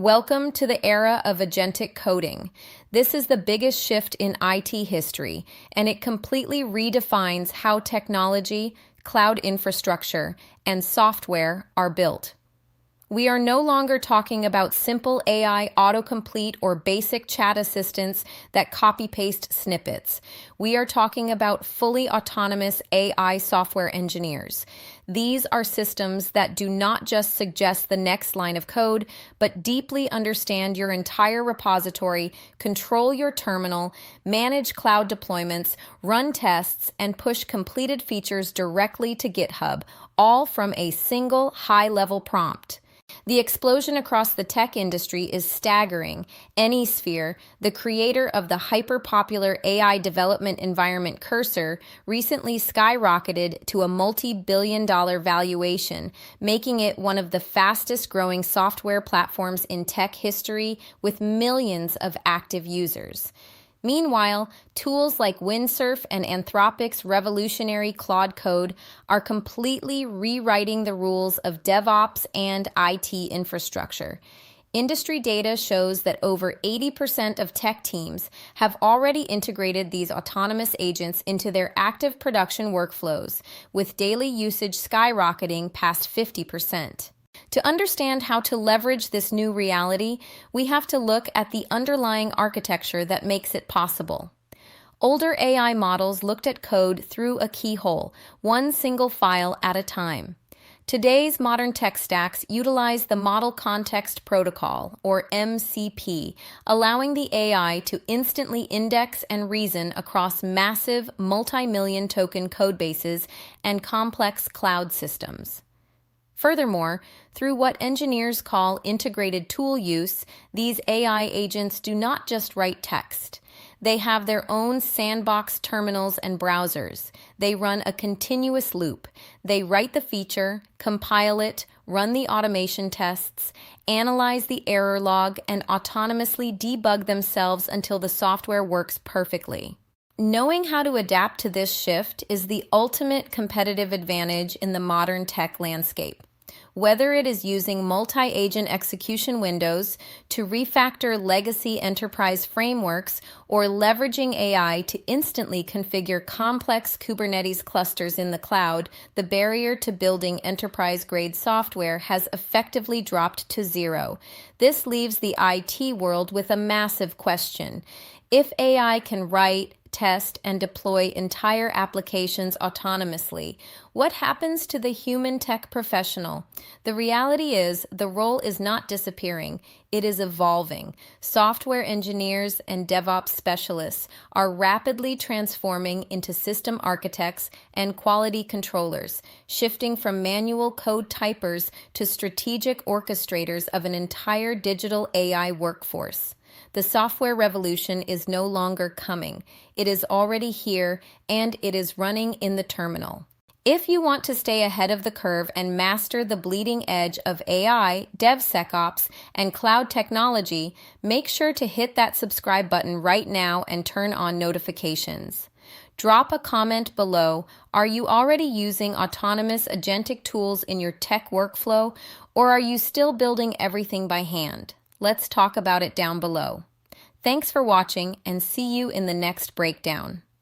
Welcome to the era of agentic coding. This is the biggest shift in IT history, and it completely redefines how technology, cloud infrastructure, and software are built. We are no longer talking about simple AI autocomplete or basic chat assistants that copy-paste snippets. We are talking about fully autonomous AI software engineers. These are systems that do not just suggest the next line of code, but deeply understand your entire repository, control your terminal, manage cloud deployments, run tests, and push completed features directly to GitHub, all from a single high-level prompt. The explosion across the tech industry is staggering. AnySphere, the creator of the hyper-popular AI development environment Cursor, recently skyrocketed to a multi-billion-dollar valuation, making it one of the fastest-growing software platforms in tech history with millions of active users. Meanwhile, tools like Windsurf and Anthropic's revolutionary Claude Code are completely rewriting the rules of DevOps and IT infrastructure. Industry data shows that over 80% of tech teams have already integrated these autonomous agents into their active production workflows, with daily usage skyrocketing past 50%. To understand how to leverage this new reality, we have to look at the underlying architecture that makes it possible. Older AI models looked at code through a keyhole, one single file at a time. Today's modern tech stacks utilize the Model Context Protocol, or MCP, allowing the AI to instantly index and reason across massive, multi-million token codebases and complex cloud systems. Furthermore, through what engineers call integrated tool use, these AI agents do not just write text. They have their own sandbox terminals and browsers. They run a continuous loop. They write the feature, compile it, run the automation tests, analyze the error log, and autonomously debug themselves until the software works perfectly. Knowing how to adapt to this shift is the ultimate competitive advantage in the modern tech landscape. Whether it is using multi-agent execution windows to refactor legacy enterprise frameworks or leveraging AI to instantly configure complex Kubernetes clusters in the cloud, the barrier to building enterprise-grade software has effectively dropped to zero. This leaves the IT world with a massive question. If AI can write, test, and deploy entire applications autonomously, what happens to the human tech professional? The reality is, the role is not disappearing, it is evolving. Software engineers and DevOps specialists are rapidly transforming into system architects and quality controllers, shifting from manual code typers to strategic orchestrators of an entire digital AI workforce. The software revolution is no longer coming. It is already here, and it is running in the terminal. If you want to stay ahead of the curve and master the bleeding edge of AI, DevSecOps, and cloud technology, make sure to hit that subscribe button right now and turn on notifications. Drop a comment below. Are you already using autonomous agentic tools in your tech workflow, or are you still building everything by hand? Let's talk about it down below. Thanks for watching, and see you in the next breakdown.